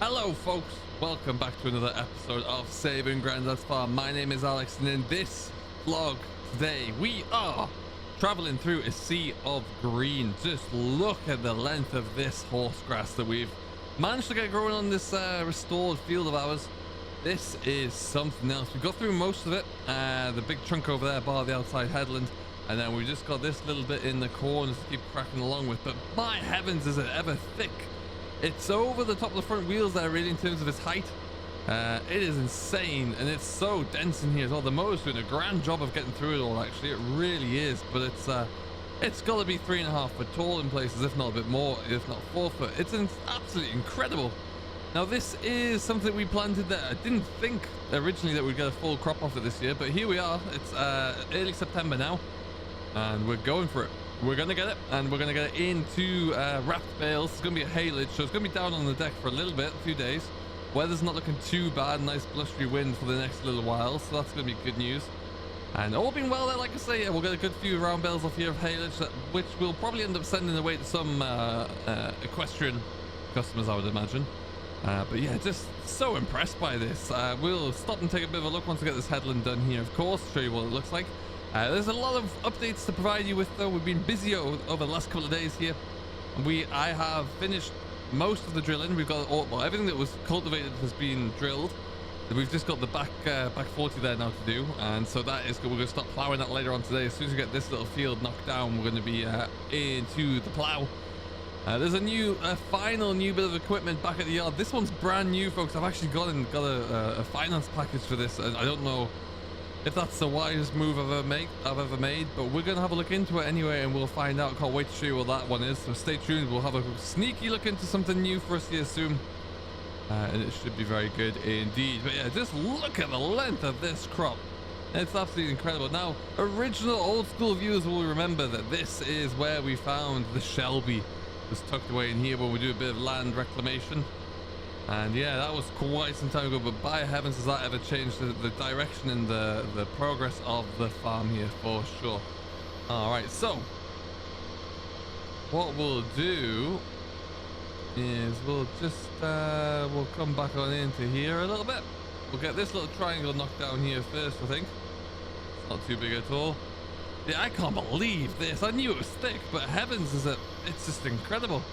Hello folks, welcome back to another episode of Saving Grandad's Farm. My name is Alex, and in this vlog today we are traveling through a sea of green. Just look at the length of this horse grass that we've managed to get growing on this restored field of ours. This is something else. We got through most of it, the big chunk over there bar the outside headland, and then we just got this little bit in the corners to keep cracking along with. But my heavens, is it ever thick. It's over the top of the front wheels there, really, in terms of its height. It is insane, and it's so dense in here as well. The motor's doing a grand job of getting through it all, actually. It really is, but it's got to be 3.5 foot tall in places, if not a bit more, if not 4 foot. It's absolutely incredible. Now, this is something we planted that I didn't think originally that we'd get a full crop off it this year, but here we are. It's early September now, and we're going for it. We're going to get it, and we're going to get it into wrapped bales. It's going to be a haylage, so it's going to be down on the deck for a little bit, a few days. Weather's not looking too bad. Nice blustery wind for the next little while, so that's going to be good news. And all being well there, like I say, we'll get a good few round bales off here of haylage, which we'll probably end up sending away to some equestrian customers, I would imagine. But yeah, just so impressed by this. We'll stop and take a bit of a look once we get this headland done here, of course, show you what it looks like. There's a lot of updates to provide you with, though. We've been busy over the last couple of days here. I have finished most of the drilling. We've got everything that was cultivated has been drilled. We've just got the back 40 there now to do, and so that is good. We're going to start plowing that later on today. As soon as we get this little field knocked down, we're going to be into the plow. There's a final new bit of equipment back at the yard. This one's brand new, folks. I've actually got a finance package for this, and I don't know if that's the wisest move I've ever made, but we're going to have a look into it anyway, and we'll find out. Can't wait to show you what that one is, so stay tuned. We'll have a sneaky look into something new for us here soon, and it should be very good indeed. But yeah, just look at the length of this crop. It's absolutely incredible. Now, original old school viewers will remember that this is where we found the Shelby. It was tucked away in here when we do a bit of land reclamation. And yeah, that was quite some time ago, but by heavens has that ever changed the direction and the progress of the farm here, for sure. Alright, so what we'll do is we'll just we'll come back on into here a little bit. We'll get this little triangle knocked down here first, I think. It's not too big at all. Yeah, I can't believe this. I knew it was thick, but heavens, it's just incredible.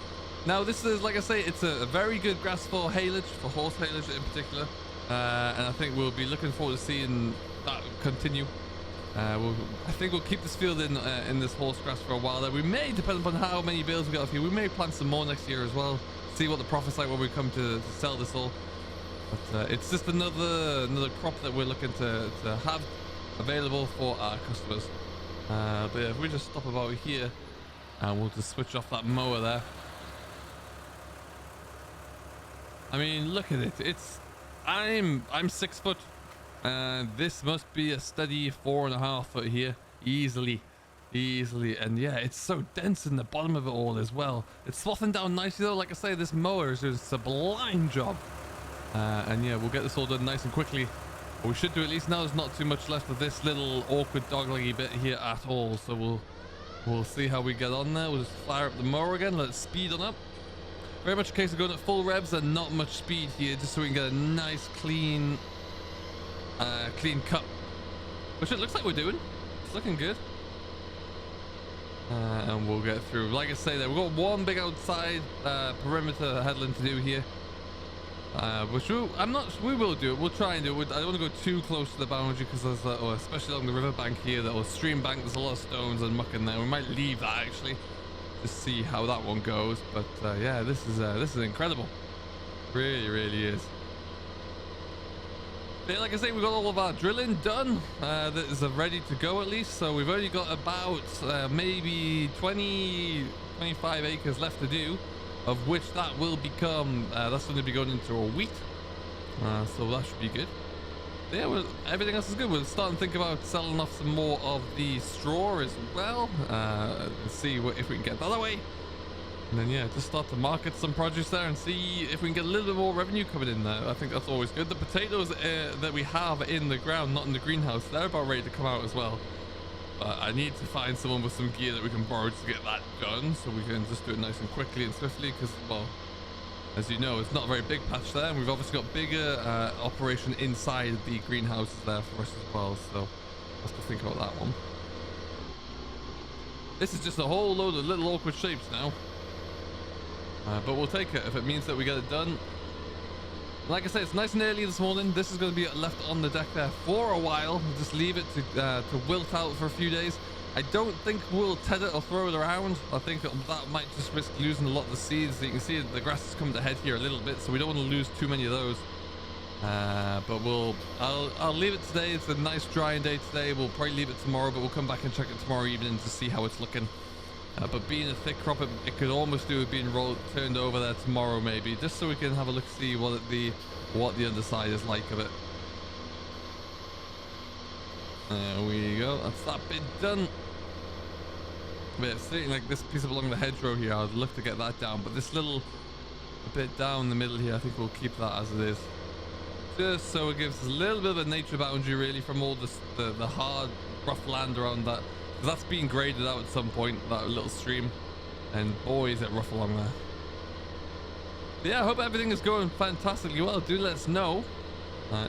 Now, this is, like I say, it's a very good grass for haylage, for horse haylage in particular. And I think we'll be looking forward to seeing that continue. I think we'll keep this field in this horse grass for a while there. We may, depending upon how many bales we get off here, we may plant some more next year as well. See what the profit's like when we come to sell this all. But it's just another crop that we're looking to have available for our customers. But yeah, if we just stop about here, and we'll just switch off that mower there. I mean, look at it. I'm 6 foot, and this must be a steady 4.5 foot here, easily. And yeah, it's so dense in the bottom of it all as well. It's swathing down nicely though. Like I say, this mower is doing a sublime job. And yeah, we'll get this all done nice and quickly. But we should do at least now. There's not too much left of this little awkward dogleggy bit here at all. So we'll see how we get on there. We'll just fire up the mower again. Let it speed on up. Very much a case of going at full revs and not much speed here, just so we can get a nice clean cut, which it looks like we're doing. It's looking good. And we'll get through. Like I say, there we've got one big outside perimeter headland to do here, which we will do it. We'll try and do it. I don't want to go too close to the boundary because there's especially along the riverbank here, that or stream bank. There's a lot of stones and muck in there. We might leave that actually, to see how that one goes. But yeah, this is incredible. Really is. But yeah, like I say, we've got all of our drilling done. That is ready to go at least. So we've only got about maybe 25 acres left to do, of which that will become that's going to be going into a wheat. So that should be good. But yeah, everything else is good. We'll start and think about selling off some more of the straw as well, and see if we can get that away. And then yeah, just start to market some produce there and see if we can get a little bit more revenue coming in there. I think that's always good. The potatoes that we have in the ground, not in the greenhouse, they're about ready to come out as well. But I need to find someone with some gear that we can borrow to get that done, so we can just do it nice and quickly and swiftly, because, well, As you know, it's not a very big patch there, and we've obviously got bigger operation inside the greenhouses there for us as well, so let's go think about that one. This is just a whole load of little awkward shapes now, but we'll take it if it means that we get it done. Like I say, it's nice and early this morning. This is going to be left on the deck there for a while. We'll just leave it to wilt out for a few days. I don't think we'll ted it or throw it around. I think that might just risk losing a lot of the seeds. So you can see the grass is coming to head here a little bit, so we don't want to lose too many of those. But I'll leave it today. It's a nice drying day today. We'll probably leave it tomorrow, but we'll come back and check it tomorrow evening to see how it's looking. But being a thick crop, it could almost do with being turned over there tomorrow, maybe, just so we can have a look, see what the underside is like of it. There we go. That's that bit done. But yeah, sitting like this piece along the hedgerow here, I'd love to get that down, but this little bit down the middle here, I think we'll keep that as it is, just so it gives us a little bit of a nature boundary really from all the hard rough land around that. That's being graded out at some point, that little stream, and boy is it rough along there. But yeah, I hope everything is going fantastically well. Do let us know.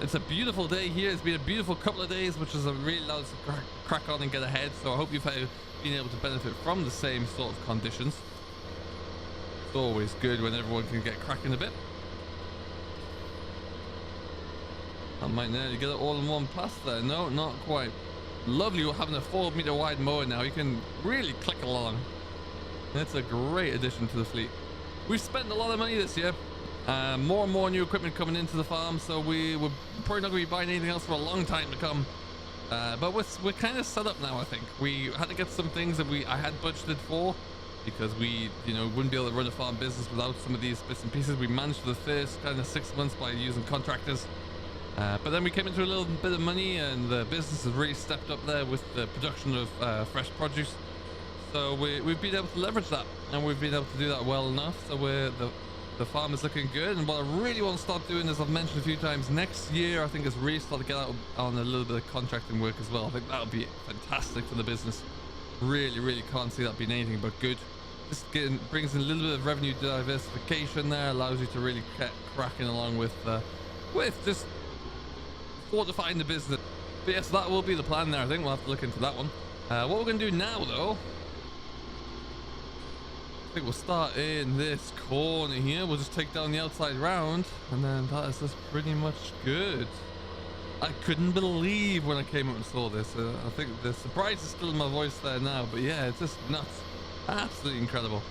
It's a beautiful day here. It's been a beautiful couple of days, which has really allowed us to crack on and get ahead, so I hope you've been able to benefit from the same sort of conditions. It's always good when everyone can get cracking a bit. I might nearly get it all in one pass there. No, not quite. Lovely having a 4-meter wide mower now. You can really click along. That's a great addition to the fleet. We've spent a lot of money this year. More and more new equipment coming into the farm, so we're probably not going to be buying anything else for a long time to come. But we're kind of set up now, I think. We had to get some things that I had budgeted for, because we wouldn't be able to run a farm business without some of these bits and pieces. We managed for the first kind of 6 months by using contractors. But then we came into a little bit of money, and the business has really stepped up there with the production of fresh produce. So we've been able to leverage that, and we've been able to do that well enough. So the farm is looking good. And what I really want to start doing, as I've mentioned a few times, next year I think is really start to get out on a little bit of contracting work as well. I think that would be fantastic for the business. Really can't see that being anything but good. Just brings in a little bit of revenue diversification there, allows you to really get cracking along with just fortifying the business. But yes, that will be the plan there. I think we'll have to look into that one. What we're going to do now, though, I think we'll start in this corner here. We'll just take down the outside round, and then that is just pretty much good. I couldn't believe when I came up and saw this. I think the surprise is still in my voice there now, but yeah, it's just nuts. Absolutely incredible.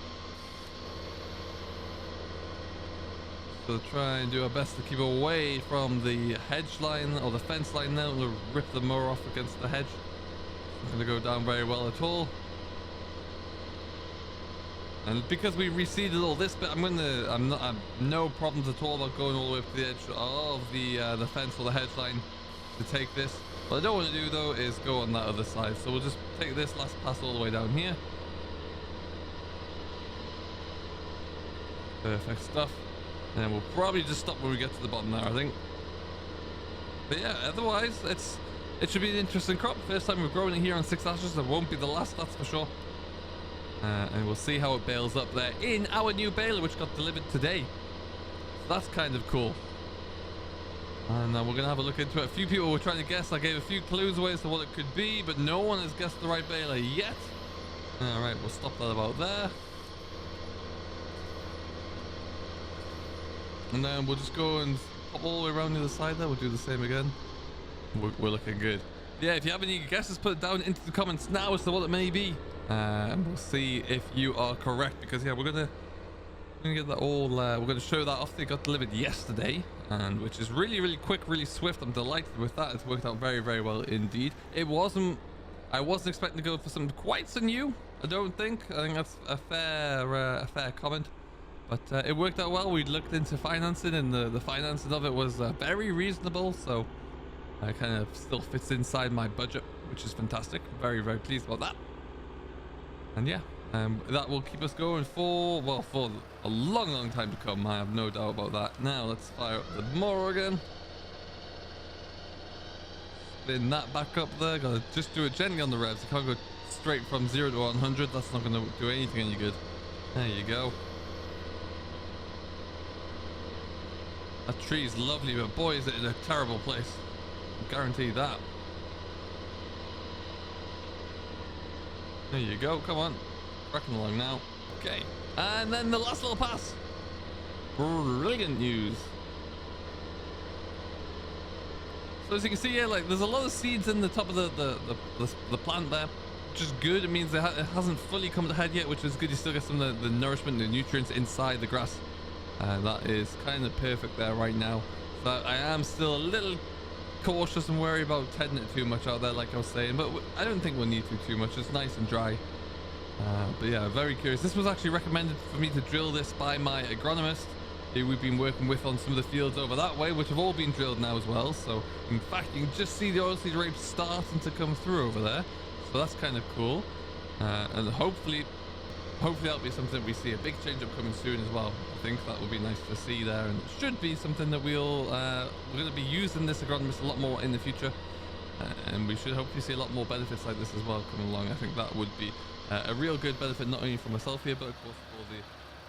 So try and do our best to keep away from the hedge line or the fence line now. We'll rip the mower off against the hedge. It's not going to go down very well at all. And because we reseeded all this bit, I'm no problems at all about going all the way up to the edge of the fence or the hedge line to take this. What I don't want to do though is go on that other side. So we'll just take this last pass all the way down here. Perfect stuff. And we'll probably just stop when we get to the bottom there, I think. But yeah, otherwise it should be an interesting crop. First time we've grown it here on 6 ashes. It won't be the last, that's for sure. And we'll see how it bales up there in our new baler, which got delivered today. So that's kind of cool. And we're going to have a look into it. A few people were trying to guess. I gave a few clues away as to what it could be, but no one has guessed the right baler yet. Alright, we'll stop that about there. And then we'll just go and pop all the way around the other side there. We'll do the same again. We're looking good. Yeah, if you have any guesses, put it down into the comments now as to what it may be. And we'll see if you are correct, because yeah, we're gonna get that all we're gonna show that off. They got delivered yesterday, and which is really quick, really swift. I'm delighted with that. It's worked out very well indeed. I wasn't expecting to go for something quite so new. I think that's a fair comment. But it worked out well. We looked into financing, and the financing of it was very reasonable, so it kind of still fits inside my budget, which is fantastic. Very pleased about that. And yeah, that will keep us going for a long time to come. I have no doubt about that. Now let's fire up the mower again. Spin that back up there. Gotta just do it gently on the revs. You can't go straight from 0 to 100. That's not going to do anything any good. There you go. That tree is lovely, but boy is it in a terrible place. I guarantee that. There you go, come on. Cracking along now. Okay, and then the last little pass. Brilliant news. So as you can see here, like there's a lot of seeds in the top of the plant there, which is good. It means it hasn't fully come to head yet, which is good. You still get some of the nourishment, the nutrients inside the grass. That is kind of perfect there right now. So I am still a little cautious and worried about tending it too much out there, like I was saying, but I don't think we'll need to too much. It's nice and dry. But yeah, very curious. This was actually recommended for me to drill this by my agronomist who we've been working with on some of the fields over that way, which have all been drilled now as well. So in fact, you can just see the oilseed rape starting to come through over there. So that's kind of cool. And hopefully that'll be something we see a big change up coming soon as well. I think that will be nice to see there, and it should be something that we're going to be using this agronomist a lot more in the future, and we should hopefully see a lot more benefits like this as well coming along. I think that would be a real good benefit, not only for myself here, but of course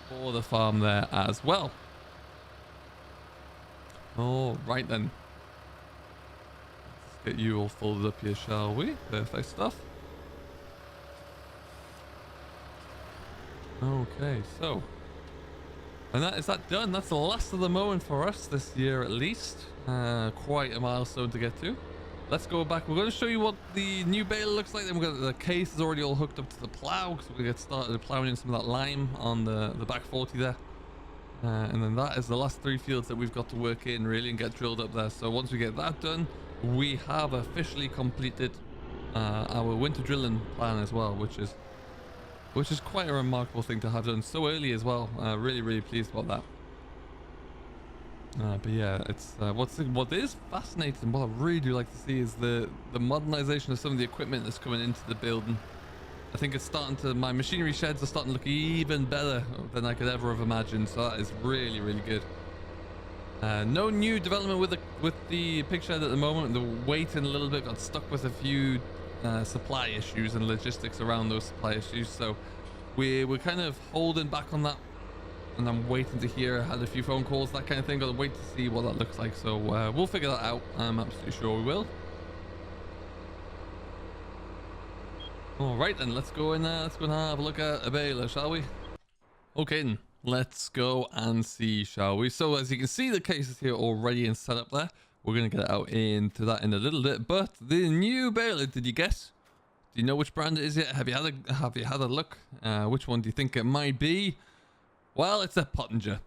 for the farm there as well. All right then, let's get you all folded up here, shall we? Perfect stuff. Okay, so, and that is that done. That's the last of the mowing for us this year at least. Quite a milestone to get to. Let's go back. We're going to show you what the new baler looks like. Then we've got the case is already all hooked up to the plow, so we're going to get started plowing in some of that lime on the back 40 there. And then that is the last 3 fields that we've got to work in really and get drilled up there. So once we get that done, we have officially completed our winter drilling plan as well, which is quite a remarkable thing to have done so early as well. Really pleased about that. But yeah, it's what is fascinating, what I really do like to see is the modernization of some of the equipment that's coming into the building. I think it's starting to, my machinery sheds are starting to look even better than I could ever have imagined. So that is really good. No new development with the pig shed at the moment. The waiting a little bit, got stuck with a few supply issues and logistics around those supply issues, so we're kind of holding back on that, and I'm waiting to hear. I had a few phone calls, that kind of thing. Gotta wait to see what that looks like, so we'll figure that out. I'm absolutely sure we will. All right then, let's go and have a look at a baler, shall we? Okay then, let's go and see, shall we? So as you can see, the case is here already and set up there. We're going to get out into that in a little bit, but the new baler, did you guess? Do you know which brand it is yet? Have you had a look? Which one do you think it might be? Well, it's a Pottinger.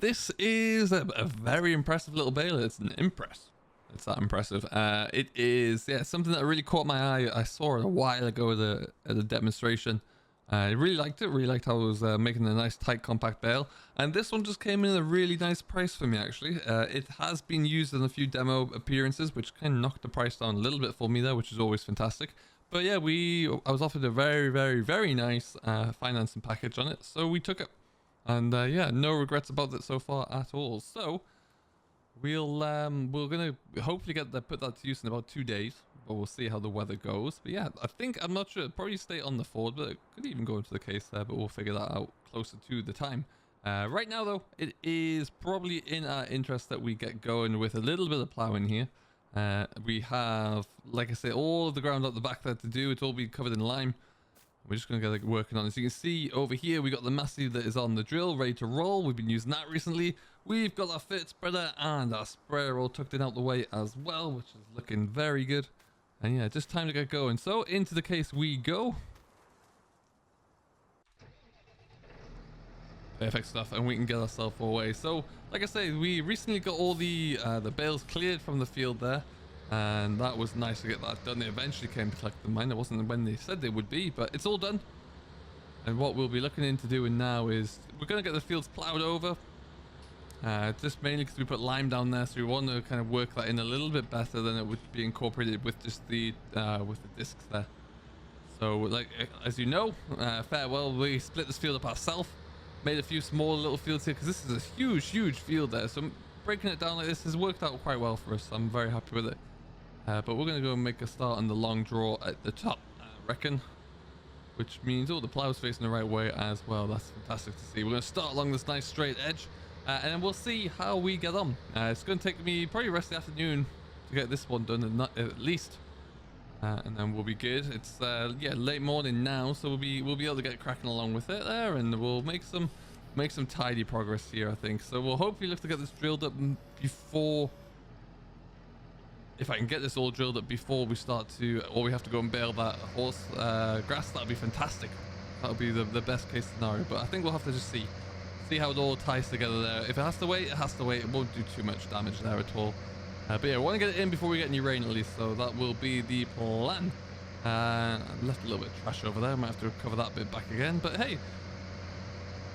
This is a very impressive little baler. It's an Impress. It's that impressive. It is, yeah, something that really caught my eye. I saw it a while ago at a demonstration. I really liked it. Really liked how it was making a nice tight compact bale, and this one just came in at a really nice price for me actually. It has been used in a few demo appearances, which kind of knocked the price down a little bit for me there, which is always fantastic. But yeah, I was offered a very nice financing package on it, so we took it, and yeah, no regrets about it so far at all. So we're gonna hopefully put that to use in about 2 days, but we'll see how the weather goes. But yeah, I'm not sure, it'll probably stay on the Ford, but it could even go into the case there, but we'll figure that out closer to the time. Right now though, it is probably in our interest that we get going with a little bit of plowing here. We have, like I say, all of the ground up the back there to do. It's all been covered in lime. We're just going to get working on it. As you can see over here, we got the massey that is on the drill, ready to roll. We've been using that recently. We've got our fit spreader and our sprayer all tucked in out the way as well, which is looking very good. And yeah, just time to get going. So into the case we go. Perfect stuff, and we can get ourselves away. So like I say, we recently got all the bales cleared from the field there, and that was nice to get that done. They eventually came to collect the mine. It wasn't when they said they would be, but it's all done. And what we'll be looking into doing now is we're going to get the fields plowed over, just mainly because we put lime down there, so we want to kind of work that in a little bit better than it would be incorporated with just the discs there. So like as you know, farewell, we split this field up ourselves, made a few small little fields here because this is a huge field there, so breaking it down like this has worked out quite well for us. I'm very happy with it. But we're going to go and make a start on the long draw at the top, I reckon, which means all the plow's facing the right way as well. That's fantastic to see. We're going to start along this nice straight edge, and then we'll see how we get on. It's going to take me probably the rest of the afternoon to get this one done, and not, at least. And then we'll be good. It's yeah, late morning now, so we'll be able to get cracking along with it there, and we'll make some tidy progress here, I think. So we'll hopefully look to get this drilled up before, if I can get this all drilled up before we start to, or we have to go and bale that horse grass. That'll be fantastic. That'll be the best case scenario. But I think we'll have to just see how it all ties together there. If it has to wait, it has to wait. It won't do too much damage there at all. But yeah, I want to get it in before we get any rain at least, so that will be the plan. I left a little bit of trash over there. I might have to cover that bit back again. But hey,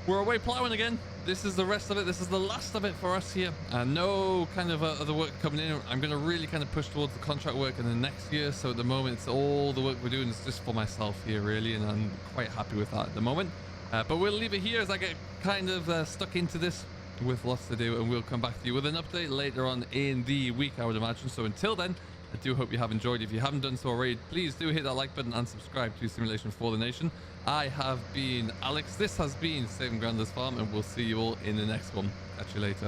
we're away plowing again. This is the rest of it. This is the last of it for us here. No kind of other work coming in. I'm going to really kind of push towards the contract work in the next year. So at the moment, it's all the work we're doing is just for myself here, really. And I'm quite happy with that at the moment. But we'll leave it here as I get kind of stuck into this with lots to do, and we'll come back to you with an update later on in the week, I would imagine. So until then, I do hope you have enjoyed. If you haven't done so already, please do hit that like button and subscribe to Simulation for the Nation. I have been Alex. This has been Saving Grandad's Farm, and we'll see you all in the next one. Catch you later.